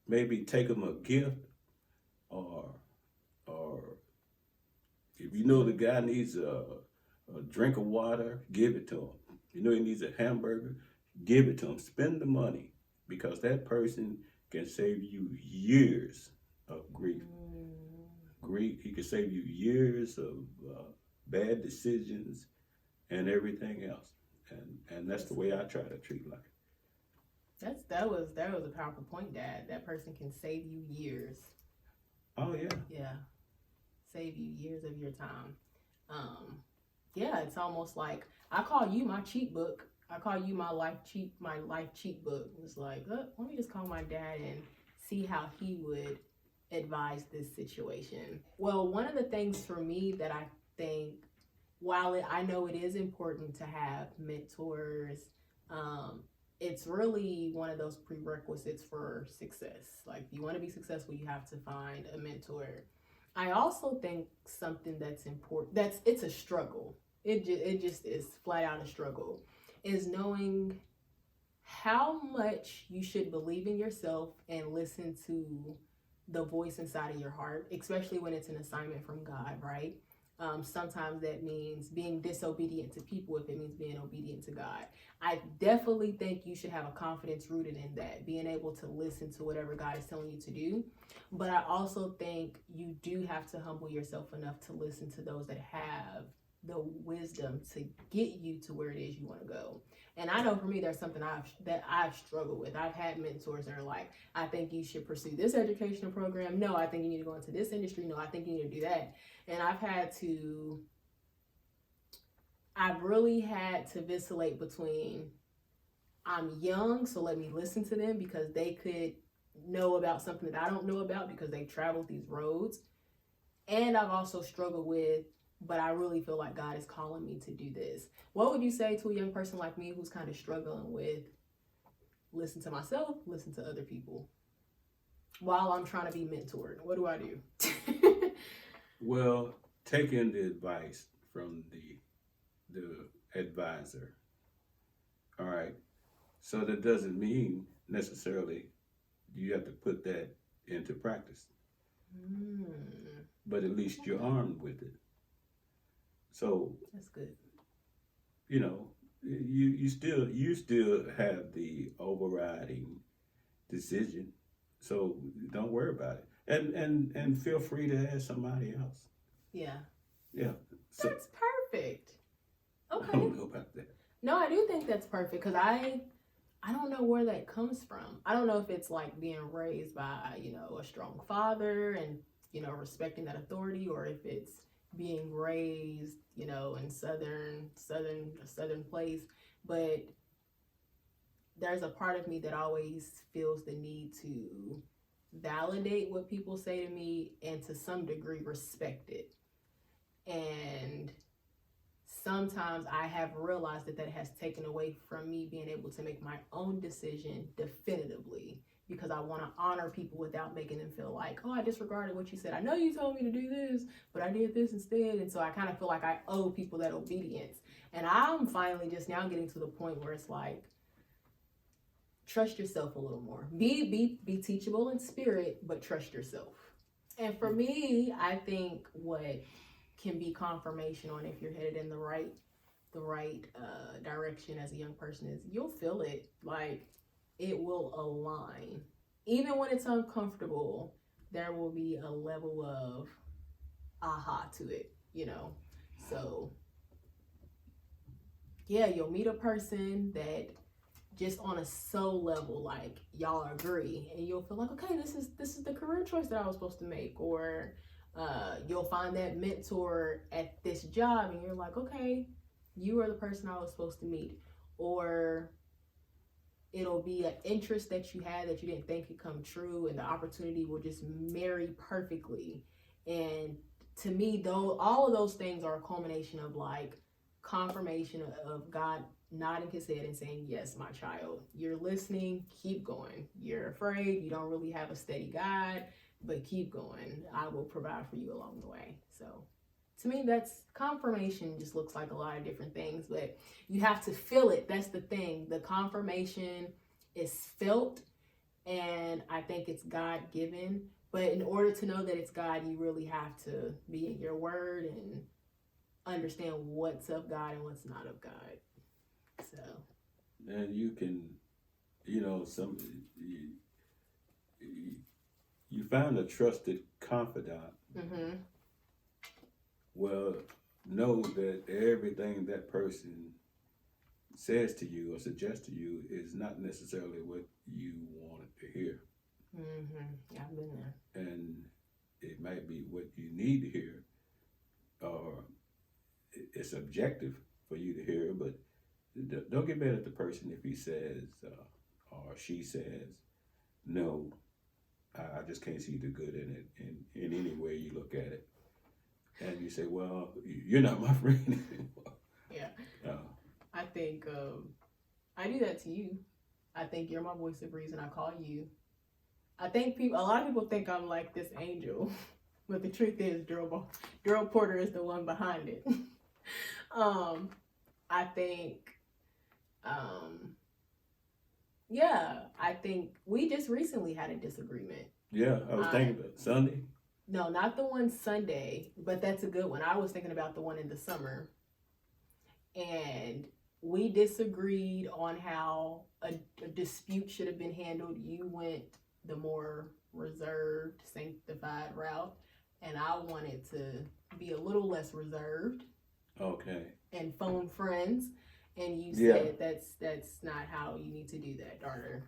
maybe take them a gift, or if you know the guy needs a drink of water, give it to him. You know he needs a hamburger, give it to him. Spend the money, because that person can save you years of grief. He can save you years of bad decisions and everything else. And that's the way I try to treat life. That was a powerful point, Dad. That person can save you years. Oh yeah. Yeah. Save you years of your time. Yeah, it's almost like I call you my cheat book. I call you my life cheat book. It's like, let me just call my dad and see how he would advise this situation. Well, one of the things for me that I think, while I know it is important to have mentors, it's really one of those prerequisites for success. Like, if you want to be successful, you have to find a mentor. I also think something that's important, it's a struggle. It just is flat out a struggle, is knowing how much you should believe in yourself and listen to the voice inside of your heart, especially when it's an assignment from God, right? Sometimes that means being disobedient to people if it means being obedient to God. I definitely think you should have a confidence rooted in that, being able to listen to whatever God is telling you to do. But I also think you do have to humble yourself enough to listen to those that have the wisdom to get you to where it is you want to go. And I know for me, there's something I've struggled with. I've had mentors that are like, I think you should pursue this educational program. No, I think you need to go into this industry. No, I think you need to do that. And I've really had to vacillate between, I'm young, so let me listen to them because they could know about something that I don't know about because they've traveled these roads. And I've also struggled with, but I really feel like God is calling me to do this. What would you say to a young person like me who's kind of struggling with listen to myself, listen to other people, while I'm trying to be mentored? What do I do? Well, taking the advice from the advisor. All right. So that doesn't mean necessarily you have to put that into practice, Mm, but at least you're armed with it. So that's good. you know, you still have the overriding decision. So don't worry about it, and feel free to ask somebody else. Yeah. Yeah. So That's perfect. I Okay. don't know about that. No, I do think that's perfect because I don't know where that comes from. I don't know if it's like being raised by, a strong father and, respecting that authority, or if it's being raised, in a southern place. But there's a part of me that always feels the need to validate what people say to me and to some degree respect it. And sometimes I have realized that has taken away from me being able to make my own decision definitively, because I want to honor people without making them feel like, oh, I disregarded what you said. I know you told me to do this, but I did this instead. And so I kind of feel like I owe people that obedience. And I'm finally just now getting to the point where it's like, trust yourself a little more. Be teachable in spirit, but trust yourself. And for me, I think what can be confirmation on if you're headed in the right direction as a young person is you'll feel it. Like, it will align. Even when it's uncomfortable, there will be a level of aha to it, So, yeah, you'll meet a person that just on a soul level, like, y'all agree, and you'll feel like, okay, this is the career choice that I was supposed to make. Or you'll find that mentor at this job and you're like, okay, you are the person I was supposed to meet. Or it'll be an interest that you had that you didn't think could come true, and the opportunity will just marry perfectly. And to me, though, all of those things are a culmination of like confirmation of God nodding his head and saying, yes, my child, you're listening, keep going. You're afraid, you don't really have a steady guide, but keep going. I will provide for you along the way. So to me, that's confirmation. Just looks like a lot of different things, but you have to feel it. That's the thing. The confirmation is felt, and I think it's God given. But in order to know that it's God, you really have to be in your word and understand what's of God and what's not of God. So, And you can, some you find a trusted confidant. mm-hmm. Well, know that everything that person says to you or suggests to you is not necessarily what you wanted to hear. Mm-hmm. Yeah, I've been there. And it might be what you need to hear, or it's objective for you to hear, but don't get mad at the person if he says or she says, no, I just can't see the good in it in any way you look at it. And you say, well, you're not my friend anymore. Yeah. I think I do that to you. I think you're my voice of reason. I call you. I think a lot of people think I'm like this angel, but the truth is Daryl Porter is the one behind it. I think, I think we just recently had a disagreement. Yeah, I was thinking about Sunday. No, not the one Sunday, but that's a good one. I was thinking about the one in the summer. And we disagreed on how a dispute should have been handled. You went the more reserved, sanctified route, and I wanted to be a little less reserved. Okay. And phone friends. And you said that's not how you need to do that, daughter.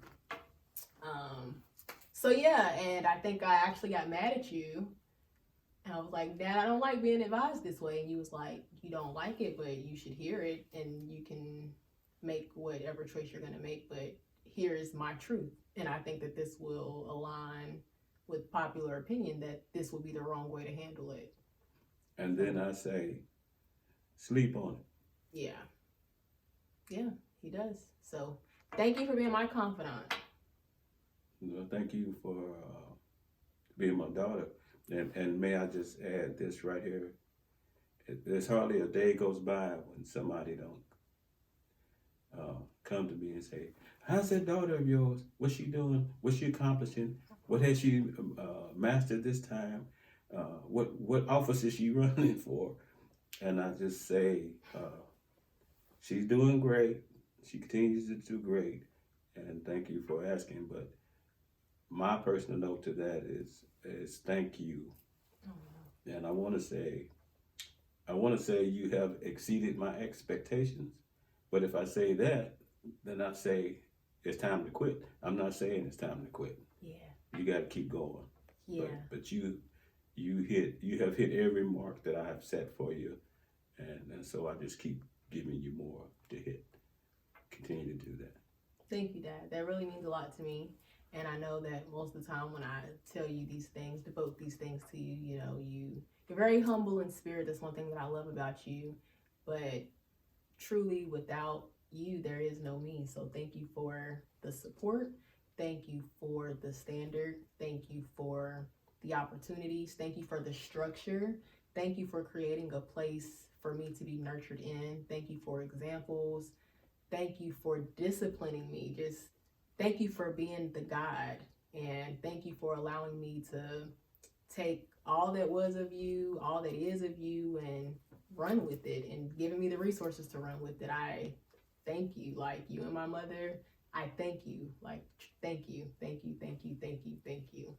So yeah, and I think I actually got mad at you. And I was like, Dad, I don't like being advised this way. And you was like, you don't like it, but you should hear it, and you can make whatever choice you're gonna make, but here is my truth. And I think that this will align with popular opinion that this will be the wrong way to handle it. And then I say, sleep on it. Yeah. Yeah, he does. So thank you for being my confidant. Well, thank you for being my daughter. And may I just add this right here? There's hardly a day goes by when somebody don't come to me and say, "How's that daughter of yours? What's she doing? What's she accomplishing? What has she mastered this time? What office is she running for?" And I just say, she's doing great. She continues to do great, and thank you for asking. But my personal note to that is thank you. And I want to say you have exceeded my expectations. But if I say that, then I say it's time to quit. I'm not saying it's time to quit. Yeah. You got to keep going. Yeah. But you have hit every mark that I have set for you, and so I just keep giving you more to hit. Continue to do that. Thank you, Dad. That really means a lot to me. And I know that most of the time when I tell you these things, devote these things to you, you know, you're very humble in spirit. That's one thing that I love about you. But truly, without you, there is no me. So thank you for the support. Thank you for the standard. Thank you for the opportunities. Thank you for the structure. Thank you for creating a place for me to be nurtured in. Thank you for examples. Thank you for disciplining me. Just thank you for being the guide. And thank you for allowing me to take all that was of you, all that is of you, and run with it, and giving me the resources to run with it. I thank you. Like, you and my mother, I thank you. Like, thank you, thank you, thank you, thank you, thank you.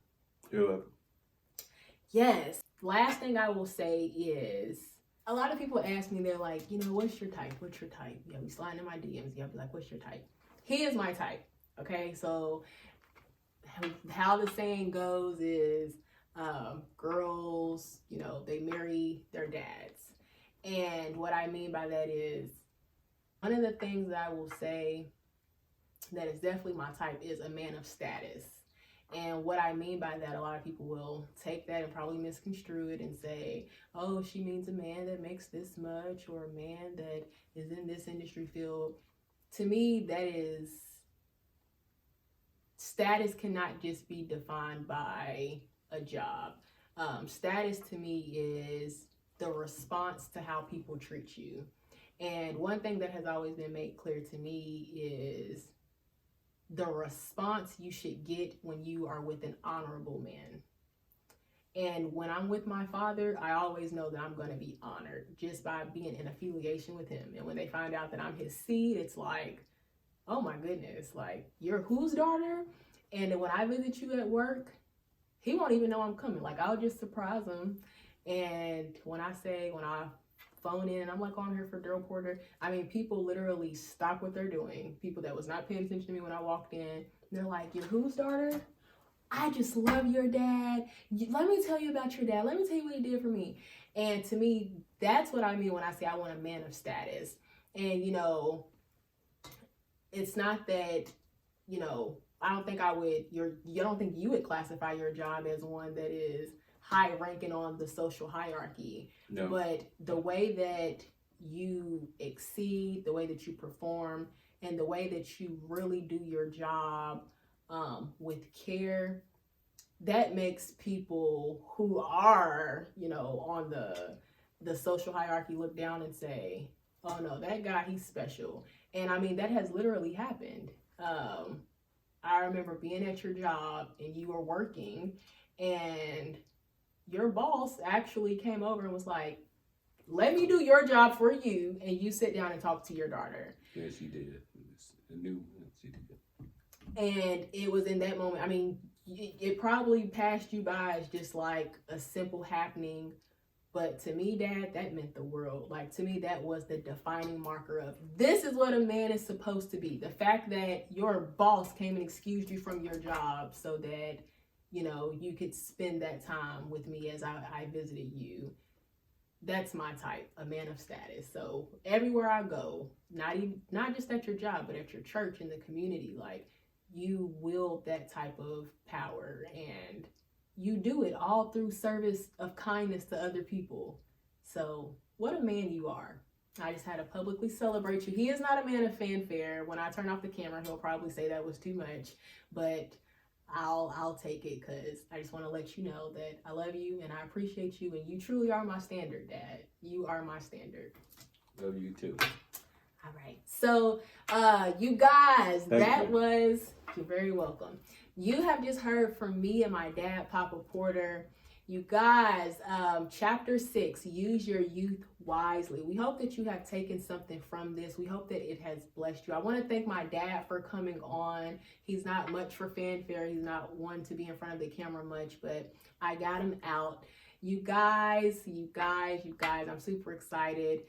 You're welcome. Yes. Last thing I will say is, a lot of people ask me, they're like, you know, what's your type? What's your type? Yeah, we slide in my DMs. Yeah, I'll be like, what's your type? He is my type. Okay, so how the saying goes is, girls, you know, they marry their dads. And what I mean by that is, one of the things that I will say that is definitely my type is a man of status. And what I mean by that, a lot of people will take that and probably misconstrue it and say, oh, she means a man that makes this much, or a man that is in this industry field. To me, that is, status cannot just be defined by a job. Status to me is the response to how people treat you. And one thing that has always been made clear to me is the response you should get when you are with an honorable man. And when I'm with my father, I always know that I'm going to be honored just by being in affiliation with him. And when they find out that I'm his seed, it's like, oh my goodness, like, you're whose daughter? And then when I visit you at work, he won't even know I'm coming. Like, I'll just surprise him. And when I phone in and I'm like, oh, I'm here for Daryl Porter, I mean, people literally stop what they're doing. People that was not paying attention to me when I walked in, they're like, you're whose daughter? I just love your dad. Let me tell you about your dad. Let me tell you what he did for me. And to me, that's what I mean when I say I want a man of status. And, you know, it's not that, you know, I don't think you would classify your job as one that is high ranking on the social hierarchy. No. But the way that you exceed, the way that you perform, and the way that you really do your job with care, that makes people who are, you know, on the social hierarchy look down and say, oh no, that guy, he's special. And I mean, that has literally happened. I remember being at your job and you were working, and your boss actually came over and was like, let me do your job for you, and you sit down and talk to your daughter. Yes, she did. She did. And it was in that moment, I mean, it probably passed you by as just like a simple happening, but to me, Dad, that meant the world. Like, to me, that was the defining marker of, this is what a man is supposed to be. The fact that your boss came and excused you from your job so that, you know, you could spend that time with me as I visited you. That's my type, a man of status. So everywhere I go, not just at your job, but at your church, in the community, like, you wield that type of power, and you do it all through service of kindness to other people. So what a man you are. I just had to publicly celebrate you. He is not a man of fanfare. When I turn off the camera, he'll probably say that was too much, but I'll take it, because I just want to let you know that I love you and I appreciate you, and you truly are my standard, Dad. You are my standard. Love you too. All right. So, you guys, Thank you. you're very welcome. You have just heard from me and my dad, Papa Porter. You guys, chapter 6, use your youth wisely. We hope that you have taken something from this. We hope that it has blessed you. I want to thank my dad for coming on. He's not much for fanfare. He's not one to be in front of the camera much, but I got him out. You guys, I'm super excited.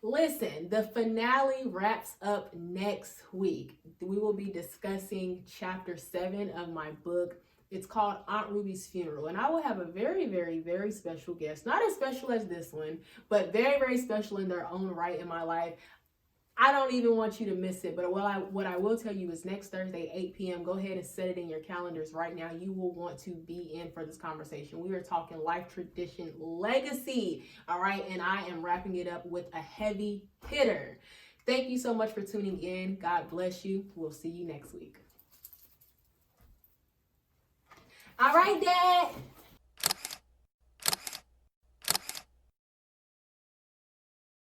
Listen, the finale wraps up next week. We will be discussing chapter 7 of my book. It's called Aunt Ruby's Funeral. And I will have a very, very, very special guest. Not as special as this one, but very, very special in their own right in my life. I don't even want you to miss it. But what I will tell you is next Thursday, 8 p.m., go ahead and set it in your calendars right now. You will want to be in for this conversation. We are talking life, tradition, legacy. All right. And I am wrapping it up with a heavy hitter. Thank you so much for tuning in. God bless you. We'll see you next week. All right, Dad.